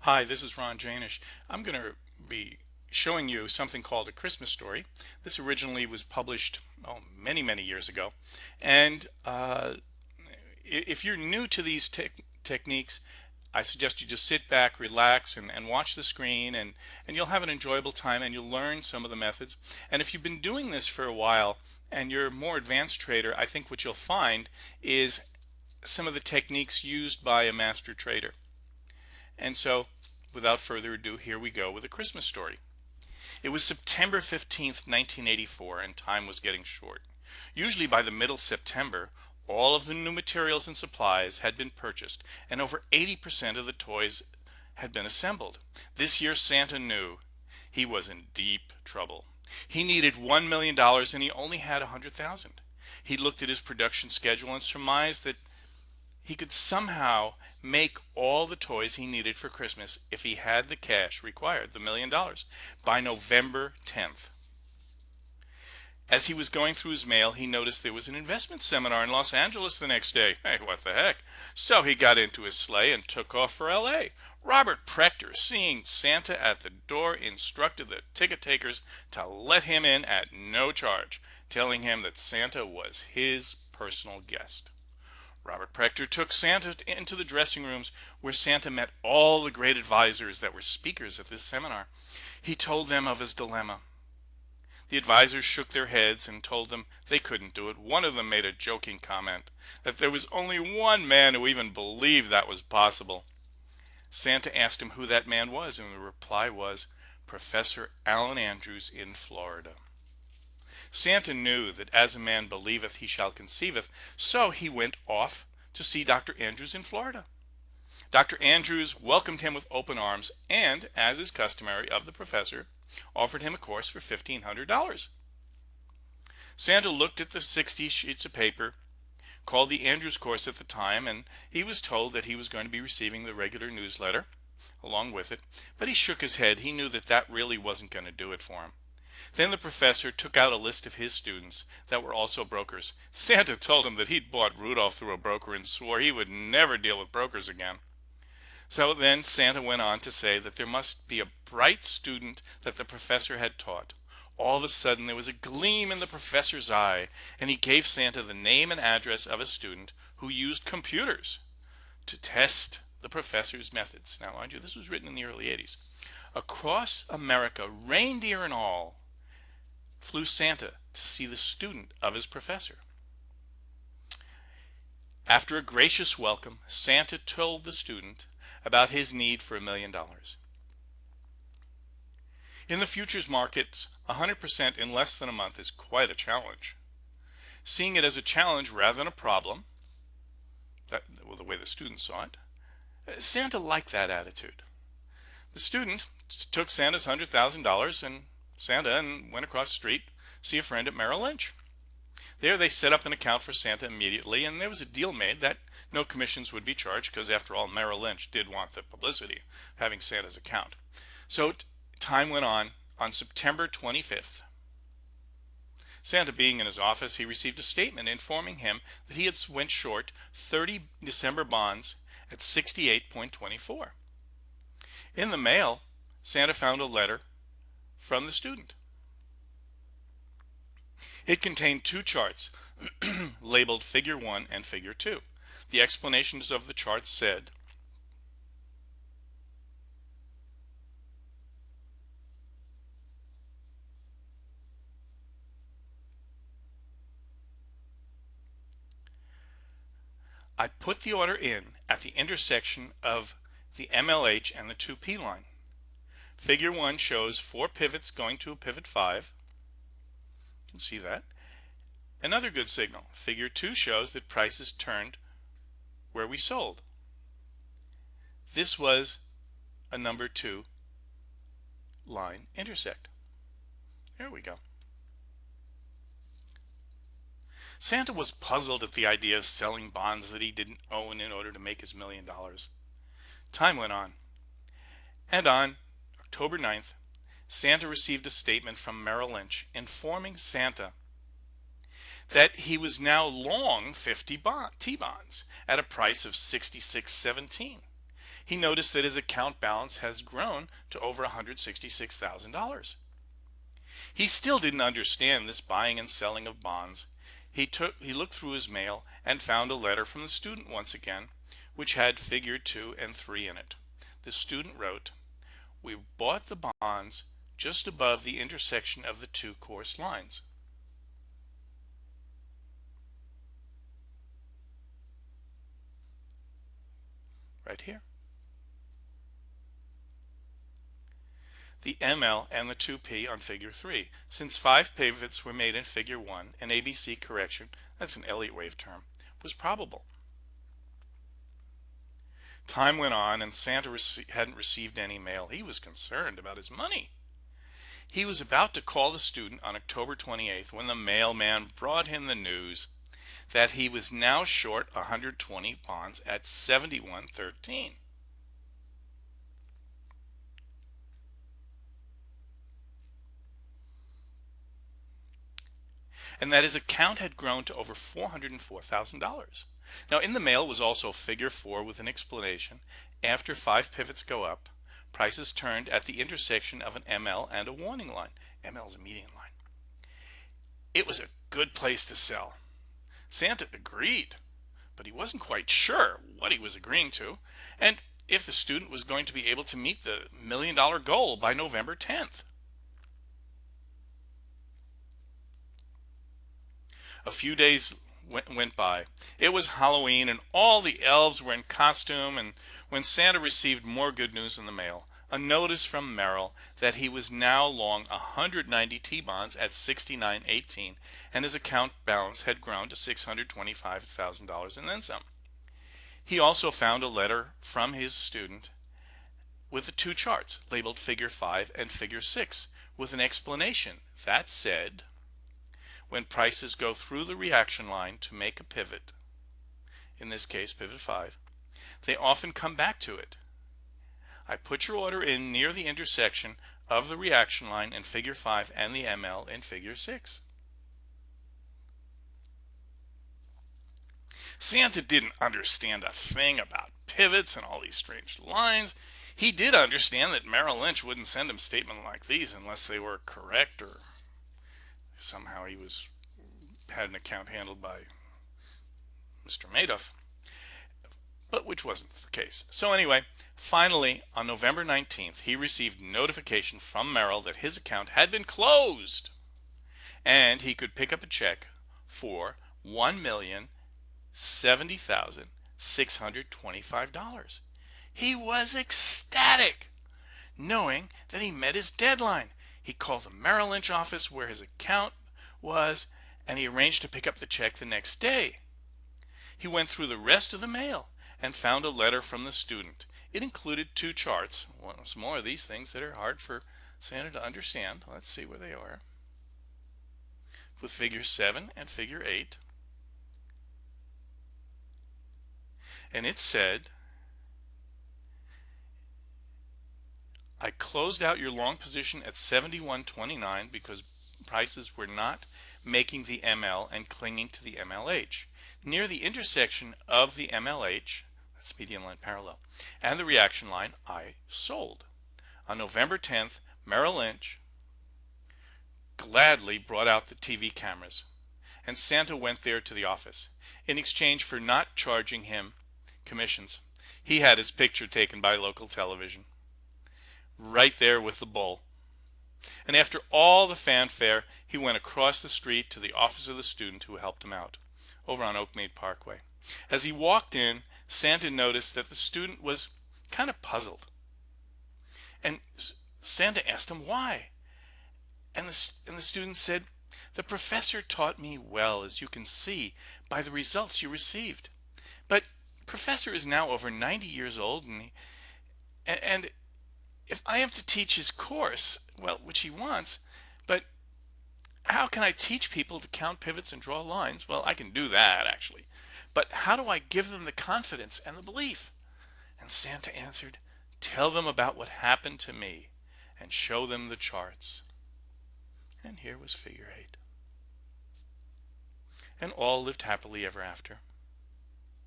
Hi, this is Ron Jaenisch. I'm going to be showing you something called a Christmas story. This originally was published many years ago. And if you're new to these techniques, I suggest you just sit back, relax, and watch the screen, and you'll have an enjoyable time and you'll learn some of the methods. And if you've been doing this for a while and you're a more advanced trader, I think what you'll find is some of the techniques used by a master trader. And so, without further ado, here we go with a Christmas story. It was September 15th, 1984, and time was getting short. Usually by the middle September, all of the new materials and supplies had been purchased, and over 80% of the toys had been assembled. This year Santa knew he was in deep trouble. He needed $1 million and he only had $100,000. He looked at his production schedule and surmised that he could somehow make all the toys he needed for Christmas if he had the cash required, the $1 million, by November 10th. As he was going through his mail, he noticed there was an investment seminar in Los Angeles the next day. Hey, what the heck? So he got into his sleigh and took off for L.A. Robert Prechter, seeing Santa at the door, instructed the ticket takers to let him in at no charge, telling him that Santa was his personal guest. Robert Prechter took Santa into the dressing rooms where Santa met all the great advisors that were speakers at this seminar. He told them of his dilemma. The advisors shook their heads and told them they couldn't do it. One of them made a joking comment that there was only one man who even believed that was possible. Santa asked him who that man was, and the reply was Professor Alan Andrews in Florida. Santa knew that as a man believeth he shall conceiveth, so he went off to see Dr. Andrews in Florida. Dr. Andrews welcomed him with open arms and, as is customary of the professor, offered him a course for $1,500. Santa looked at the 60 sheets of paper, called the Andrews course at the time, and he was told that he was going to be receiving the regular newsletter along with it, but he shook his head. He knew that that really wasn't going to do it for him. Then the professor took out a list of his students that were also brokers. Santa told him that he'd bought Rudolph through a broker and swore he would never deal with brokers again. So then Santa went on to say that there must be a bright student that the professor had taught. All of a sudden there was a gleam in the professor's eye, and he gave Santa the name and address of a student who used computers to test the professor's methods. Now, mind you, this was written in the early 80s. Across America, reindeer and all, flew Santa to see the student of his professor. After a gracious welcome, Santa told the student about his need for $1 million. In the futures markets, 100% in less than a month is quite a challenge. Seeing it as a challenge rather than a problem, the way the student saw it, Santa liked that attitude. The student took Santa's $100,000 and went across the street to see a friend at Merrill Lynch. There they set up an account for Santa immediately, and there was a deal made that no commissions would be charged because, after all, Merrill Lynch did want the publicity of having Santa's account. So time went on. On September 25th, Santa being in his office, he received a statement informing him that he had went short 30 December bonds at 68.24. In the mail, Santa found a letter from the student. It contained two charts labeled Figure 1 and Figure 2. The explanations of the charts said, I put the order in at the intersection of the MLH and the 2P line. Figure 1 shows 4 pivots going to a pivot 5. You can see that. Another good signal. Figure 2 shows that prices turned where we sold. This was a number 2 line intersect. There we go. Santa was puzzled at the idea of selling bonds that he didn't own in order to make his $1 million. Time went on. And on October 9th, Santa received a statement from Merrill Lynch informing Santa that he was now long 50 T-bonds at a price of 66.17. he noticed that his account balance has grown to over $166,000. He still didn't understand this buying and selling of bonds. He looked through his mail and found a letter from the student once again, which had figure 2 and 3 in it. The student wrote, "We bought the bonds just above the intersection of the two course lines." Right here. The ML and the 2P on figure 3. Since 5 pivots were made in figure 1, an ABC correction, that's an Elliott wave term, was probable. Time went on and Santa hadn't received any mail. He was concerned about his money. He was about to call the student on October 28th when the mailman brought him the news that he was now short 120 bonds at 71.13. And that his account had grown to over $404,000. Now in the mail was also figure 4 with an explanation. After 5 pivots go up, prices turned at the intersection of an ML and a warning line. ML is a median line. It was a good place to sell. Santa agreed, but he wasn't quite sure what he was agreeing to, and if the student was going to be able to meet the $1 million goal by November 10th. A few days went by. It was Halloween and all the elves were in costume, and when Santa received more good news in the mail, a notice from Merrill that he was now long 190 T-bonds at 69.18 and his account balance had grown to $625,000 and then some. He also found a letter from his student with the two charts labeled figure 5 and figure 6 with an explanation that said, when prices go through the reaction line to make a pivot, in this case pivot 5, they often come back to it. I put your order in near the intersection of the reaction line in figure 5 and the ML in figure 6. Santa didn't understand a thing about pivots and all these strange lines. He did understand that Merrill Lynch wouldn't send him a statement like these unless they were correct or somehow he had an account handled by Mr. Madoff, but which wasn't the case. So anyway, finally on November 19th, he received notification from Merrill that his account had been closed and he could pick up a check for $1,070,625. He was ecstatic, knowing that he met his deadline. He called the Merrill Lynch office where his account was, and he arranged to pick up the check the next day. He went through the rest of the mail and found a letter from the student. It included two charts. Once more of these things that are hard for Santa to understand. Let's see where they are. With figure 7 and figure 8. And it said, I closed out your long position at 71.29 because prices were not making the ML and clinging to the MLH. Near the intersection of the MLH, that's median line parallel, and the reaction line, I sold. On November 10th, Merrill Lynch gladly brought out the TV cameras, and Santa went there to the office. In exchange for not charging him commissions, he had his picture taken by local television, right there with the bull. And after all the fanfare, he went across the street to the office of the student who helped him out, over on Oakmead Parkway. As he walked in, Santa noticed that the student was kind of puzzled. And Santa asked him why. And the student said, the professor taught me well, as you can see by the results you received. But professor is now over 90 years old, and if I am to teach his course, well, which he wants, but how can I teach people to count pivots and draw lines? Well, I can do that, actually. But how do I give them the confidence and the belief? And Santa answered, tell them about what happened to me and show them the charts. And here was figure 8. And all lived happily ever after.